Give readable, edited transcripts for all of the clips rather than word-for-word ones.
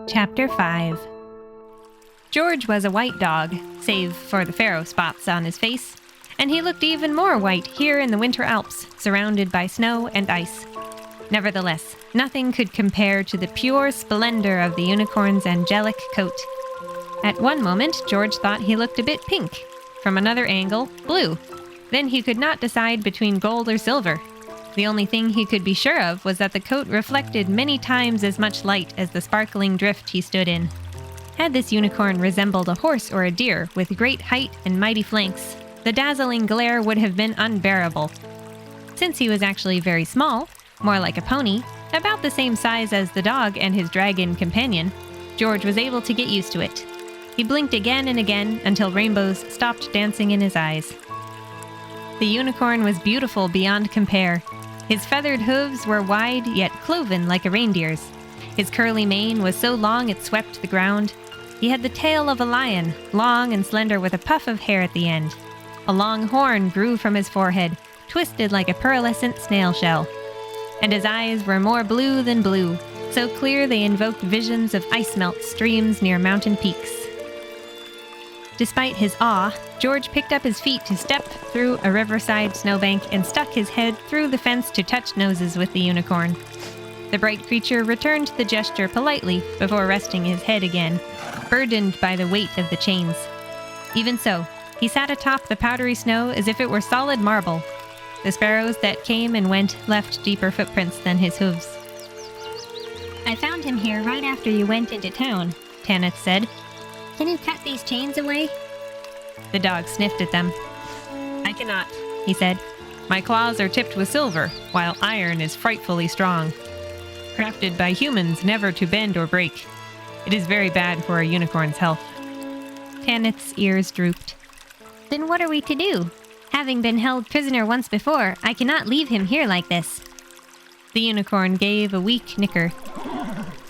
Chapter 5. George was a white dog, save for the faro spots on his face, and he looked even more white here in the winter Alps, surrounded by snow and ice. Nevertheless, nothing could compare to the pure splendor of the unicorn's angelic coat. At one moment, George thought he looked a bit pink. From another angle, blue. Then he could not decide between gold or silver. The only thing he could be sure of was that the coat reflected many times as much light as the sparkling drift he stood in. Had this unicorn resembled a horse or a deer with great height and mighty flanks, the dazzling glare would have been unbearable. Since he was actually very small, more like a pony, about the same size as the dog and his dragon companion, George was able to get used to it. He blinked again and again until rainbows stopped dancing in his eyes. The unicorn was beautiful beyond compare. His feathered hooves were wide yet cloven like a reindeer's. His curly mane was so long it swept the ground. He had the tail of a lion, long and slender with a puff of hair at the end. A long horn grew from his forehead, twisted like a pearlescent snail shell. And his eyes were more blue than blue, so clear they invoked visions of ice melt streams near mountain peaks. Despite his awe, George picked up his feet to step through a riverside snowbank and stuck his head through the fence to touch noses with the unicorn. The bright creature returned the gesture politely before resting his head again, burdened by the weight of the chains. Even so, he sat atop the powdery snow as if it were solid marble. The sparrows that came and went left deeper footprints than his hooves. "I found him here right after you went into town," Tanith said. "Can you cut these chains away?" The dog sniffed at them. "I cannot," he said. "My claws are tipped with silver, while iron is frightfully strong. Crafted by humans never to bend or break. It is very bad for a unicorn's health." Tanith's ears drooped. "Then what are we to do? Having been held prisoner once before, I cannot leave him here like this." The unicorn gave a weak nicker.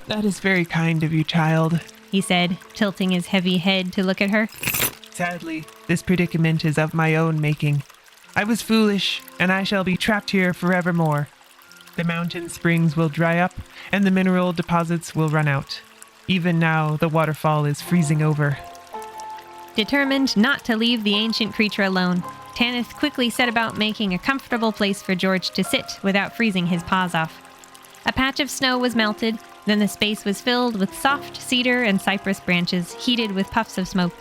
"That is very kind of you, child," he said, tilting his heavy head to look at her. "Sadly, this predicament is of my own making. I was foolish, and I shall be trapped here forevermore. The mountain springs will dry up, and the mineral deposits will run out. Even now, the waterfall is freezing over." Determined not to leave the ancient creature alone, Tanith quickly set about making a comfortable place for George to sit without freezing his paws off. A patch of snow was melted, then the space was filled with soft cedar and cypress branches heated with puffs of smoke.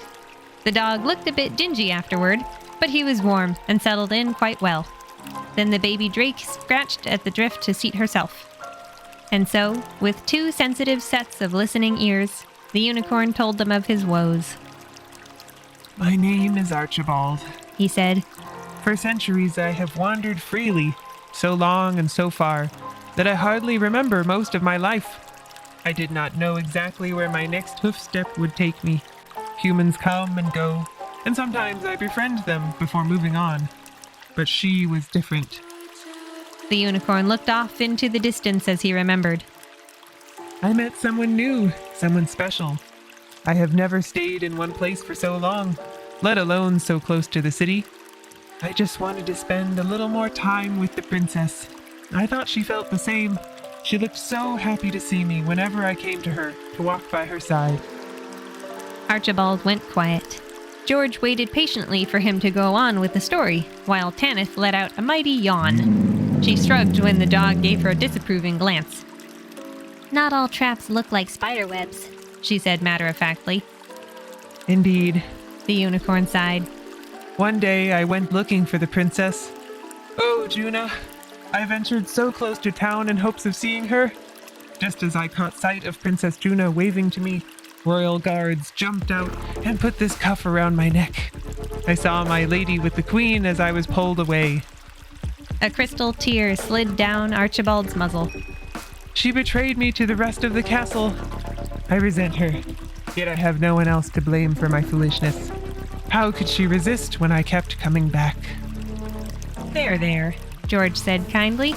The dog looked a bit dingy afterward, but he was warm and settled in quite well. Then the baby drake scratched at the drift to seat herself. And so, with two sensitive sets of listening ears, the unicorn told them of his woes. "My name is Archibald," he said. "For centuries I have wandered freely, so long and so far, that I hardly remember most of my life. I did not know exactly where my next hoof step would take me. Humans come and go, and sometimes I befriend them before moving on. But she was different." The unicorn looked off into the distance as he remembered. "I met someone new, someone special. I have never stayed in one place for so long, let alone so close to the city. I just wanted to spend a little more time with the princess. I thought she felt the same. She looked so happy to see me whenever I came to her to walk by her side." Archibald went quiet. George waited patiently for him to go on with the story, while Tanith let out a mighty yawn. She shrugged when the dog gave her a disapproving glance. "Not all traps look like spider webs," she said matter-of-factly. "Indeed," the unicorn sighed. "One day I went looking for the princess. Oh, Juna, I ventured so close to town in hopes of seeing her. Just as I caught sight of Princess Juna waving to me, royal guards jumped out and put this cuff around my neck. I saw my lady with the queen as I was pulled away." A crystal tear slid down Archibald's muzzle. "She betrayed me to the rest of the castle. I resent her, yet I have no one else to blame for my foolishness. How could she resist when I kept coming back?" There, George said kindly.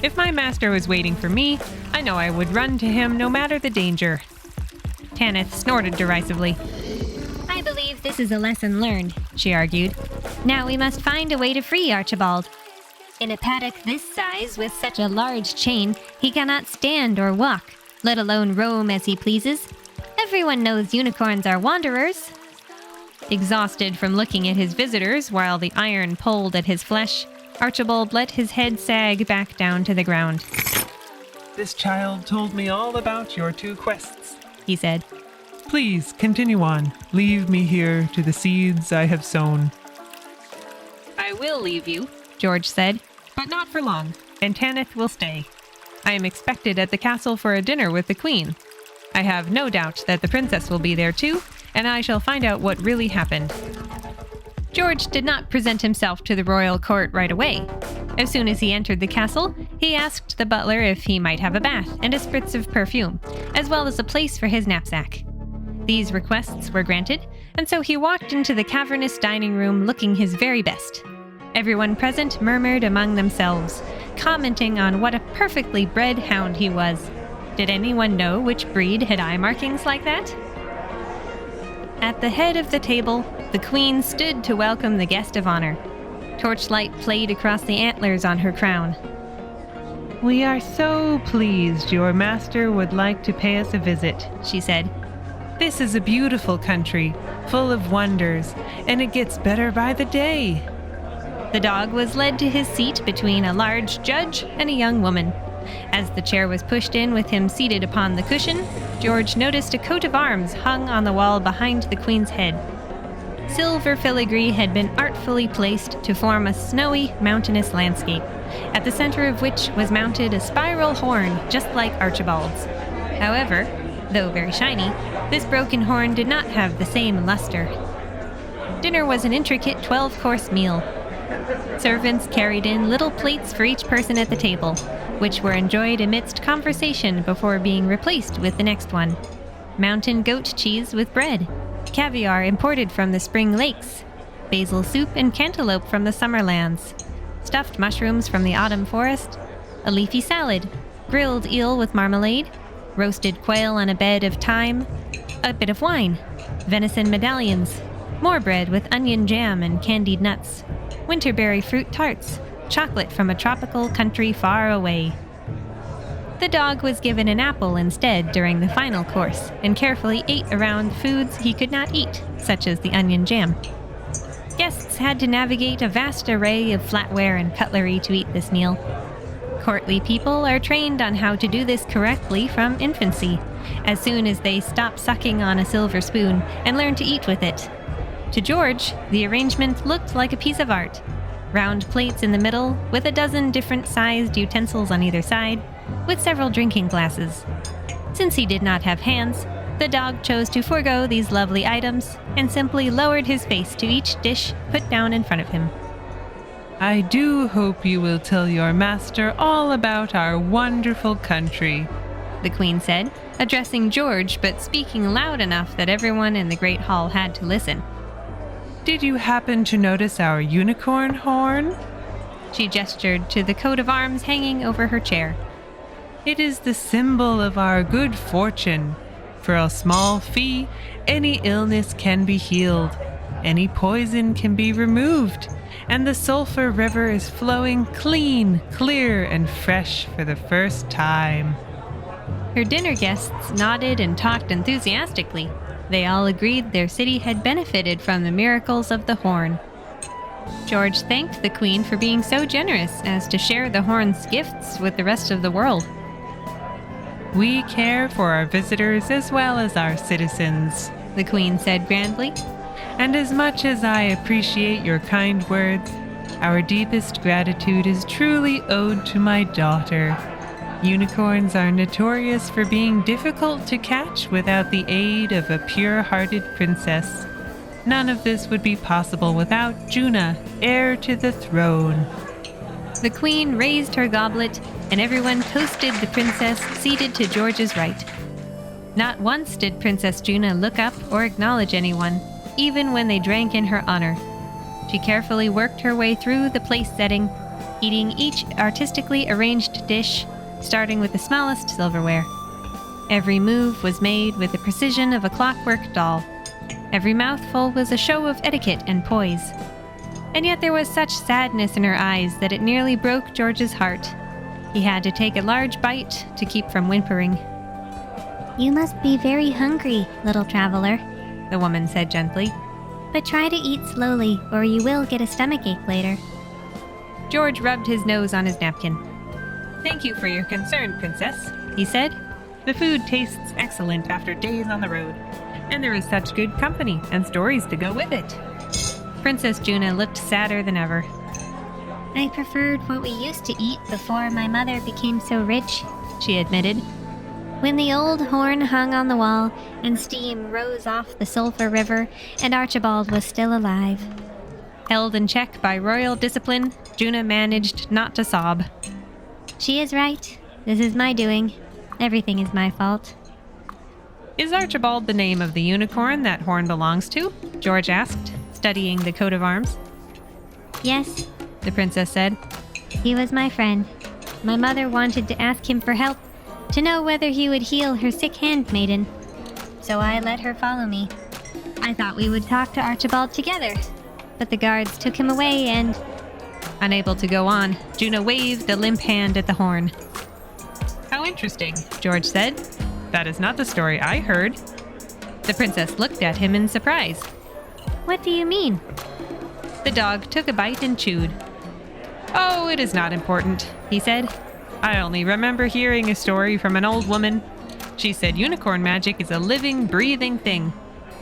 "If my master was waiting for me, I know I would run to him no matter the danger." Tanith snorted derisively. "I believe this is a lesson learned," she argued. "Now we must find a way to free Archibald. In a paddock this size with such a large chain, he cannot stand or walk. let alone roam as he pleases. Everyone knows unicorns are wanderers. Exhausted from looking at his visitors while the iron pulled at his flesh, Archibald let his head sag back down to the ground. This child told me all about your 2 quests, he said. Please continue on. Leave me here to the seeds I have sown. I will leave you, George said, but not for long, and Tanith will stay. I am expected at the castle for a dinner with the Queen. I have no doubt that the princess will be there too, and I shall find out what really happened. George did not present himself to the royal court right away. As soon as he entered the castle, he asked the butler if he might have a bath and a spritz of perfume, as well as a place for his knapsack. These requests were granted, and so he walked into the cavernous dining room looking his very best. Everyone present murmured among themselves, commenting on what a perfectly bred hound he was. Did anyone know which breed had eye markings like that? At the head of the table, the Queen stood to welcome the guest of honor. Torchlight played across the antlers on her crown. We are so pleased your master would like to pay us a visit, she said. This is a beautiful country, full of wonders, and it gets better by the day. The dog was led to his seat between a large judge and a young woman. As the chair was pushed in with him seated upon the cushion, George noticed a coat of arms hung on the wall behind the Queen's head. Silver filigree had been artfully placed to form a snowy, mountainous landscape, at the center of which was mounted a spiral horn just like Archibald's. However, though very shiny, this broken horn did not have the same luster. Dinner was an intricate 12-course meal. Servants carried in little plates for each person at the table, which were enjoyed amidst conversation before being replaced with the next one. Mountain goat cheese with bread, caviar imported from the spring lakes, basil soup and cantaloupe from the summer lands, stuffed mushrooms from the autumn forest, a leafy salad, grilled eel with marmalade, roasted quail on a bed of thyme, a bit of wine, venison medallions, more bread with onion jam and candied nuts, winterberry fruit tarts, chocolate from a tropical country far away. The dog was given an apple instead during the final course and carefully ate around foods he could not eat, such as the onion jam. Guests had to navigate a vast array of flatware and cutlery to eat this meal. Courtly people are trained on how to do this correctly from infancy, as soon as they stop sucking on a silver spoon and learn to eat with it. To George, the arrangement looked like a piece of art. Round plates in the middle, with a dozen different sized utensils on either side, with several drinking glasses. Since he did not have hands, the dog chose to forego these lovely items and simply lowered his face to each dish put down in front of him. I do hope you will tell your master all about our wonderful country, the Queen said, addressing George but speaking loud enough that everyone in the great hall had to listen. Did you happen to notice our unicorn horn? She gestured to the coat of arms hanging over her chair. It is the symbol of our good fortune. For a small fee, any illness can be healed, any poison can be removed, and the sulfur river is flowing clean, clear, and fresh for the first time. Her dinner guests nodded and talked enthusiastically. They all agreed their city had benefited from the miracles of the horn. George thanked the Queen for being so generous as to share the horn's gifts with the rest of the world. We care for our visitors as well as our citizens, the Queen said grandly. And as much as I appreciate your kind words, our deepest gratitude is truly owed to my daughter. Unicorns are notorious for being difficult to catch without the aid of a pure-hearted princess. None of this would be possible without Juna, heir to the throne. The Queen raised her goblet, and everyone toasted the princess seated to George's right. Not once did Princess Juna look up or acknowledge anyone, even when they drank in her honor. She carefully worked her way through the place setting, eating each artistically arranged dish, starting with the smallest silverware. Every move was made with the precision of a clockwork doll. Every mouthful was a show of etiquette and poise. And yet there was such sadness in her eyes that it nearly broke George's heart. He had to take a large bite to keep from whimpering. You must be very hungry, little traveler, the woman said gently. but try to eat slowly or you will get a stomachache later. George rubbed his nose on his napkin. Thank you for your concern, Princess, he said. The food tastes excellent after days on the road, and there is such good company and stories to go with it. Princess Juna looked sadder than ever. I preferred what we used to eat before my mother became so rich, She admitted. when the old horn hung on the wall and steam rose off the sulphur river and Archibald was still alive. Held in check by royal discipline, Juna managed not to sob. She is right. This is my doing. Everything is my fault. Is Archibald the name of the unicorn that horn belongs to? George asked, studying the coat of arms. Yes, The princess said. he was my friend. My mother wanted to ask him for help, to know whether he would heal her sick handmaiden. So I let her follow me. I thought we would talk to Archibald together, but the guards took him away and... Unable to go on, Juna waved a limp hand at the horn. How interesting, George said. That is not the story I heard. The princess looked at him in surprise. What do you mean? The dog took a bite and chewed. Oh, it is not important, he said. I only remember hearing a story from an old woman. She said unicorn magic is a living, breathing thing.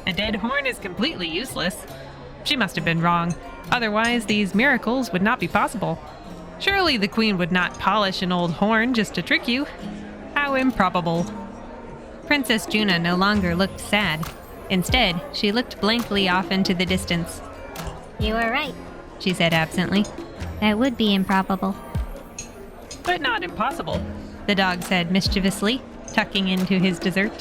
A dead horn is completely useless. She must have been wrong. Otherwise, these miracles would not be possible. Surely the queen would not polish an old horn just to trick you. How improbable. Princess Juna no longer looked sad. Instead, she looked blankly off into the distance. You are right. She said absently. That would be improbable. But not impossible, the dog said mischievously, tucking into his dessert.